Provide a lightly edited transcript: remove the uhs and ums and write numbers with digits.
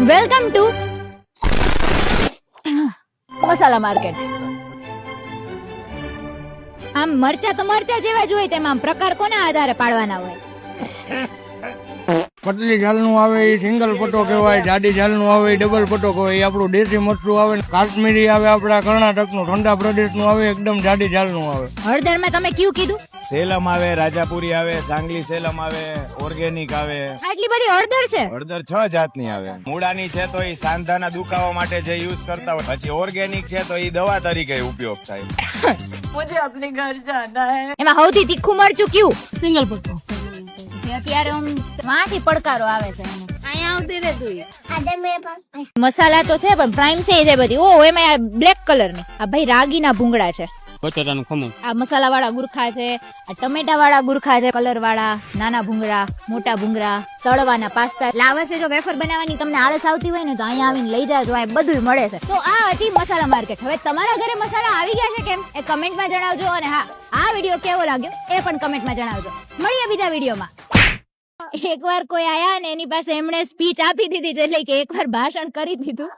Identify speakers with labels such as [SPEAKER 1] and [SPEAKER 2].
[SPEAKER 1] Welcome to masala market. આમ મરચા તો મરચા જેવા જ હોય, તેમાં આમ પ્રકાર કોના આધારે પાડવાના હોય?
[SPEAKER 2] પતલી જાલનું આવે એ સિંગલ પટ્ટો કહેવાય, જાડી જાલનું આવે એ ડબલ પટ્ટો કહેવાય. એ આપણું દેશી મરચું આવે, કાશ્મીરી આવે, આપણા કર્ણાટકનું ઠંડા પ્રદેશનું આવે, એકદમ જાડી જાલનું આવે.
[SPEAKER 1] હળદરમાં તમે કયું કીધું?
[SPEAKER 3] સેલમ આવે, રાજાપુરી આવે, સાંગલી સેલમ આવે, ઓર્ગેનિક આવે.
[SPEAKER 1] આટલી બધી હળદર છે?
[SPEAKER 3] હળદર 6 જાતની આવે. મૂળાની છે તો એ સાંધાના દુખાવા માટે જે યુઝ કરતા હોય, પછી ઓર્ગેનિક છે તો એ દવા તરીકે ઉપયોગ થાય.
[SPEAKER 4] मुझे अपने घर जाना है.
[SPEAKER 1] એમાં સૌથી તીખું મરચું કયું?
[SPEAKER 4] सिंगल पट्टो.
[SPEAKER 1] જે અત્યારે આમ વાંથી પડકારો આવે છે એને.
[SPEAKER 4] અહીંયા આવતી રે તું.
[SPEAKER 1] મસાલા તો છે પણ પ્રાઇમ છે જે બધી. ઓહ, એમાં આ બ્લેક કલર ની આ ભાઈ રાગીના ભૂંગળા છે.
[SPEAKER 2] બટાટાનું ખમણ.
[SPEAKER 1] આ મસાલા વાળા ગુરખા છે, આ ટમેટા વાળા ગુરખા છે, કલર વાળા, નાના ભૂંગળા, મોટા ભૂંગળા, તળવાના પાસ્તા. લાવે છે જો વેફર બનાવવાની તમને આળસ આવતી હોય ને તો અહીંયા આવીને લઈ જાજો, આ બધું મળે છે. તો આ હતી મસાલા માર્કેટ. હવે તમારા ઘરે મસાલા આવી ગયા છે કેમ એ કમેન્ટમાં જણાવજો, અને હા, આ વિડીયો કેવો લાગ્યો એ પણ કમેન્ટમાં જણાવજો. મળીએ બીજા વિડીયોમાં. એકવાર કોઈ આયા ને એની પાસે એમણે સ્પીચ આપી દીધી છે, એટલે કે એકવાર ભાષણ કરી દીધું.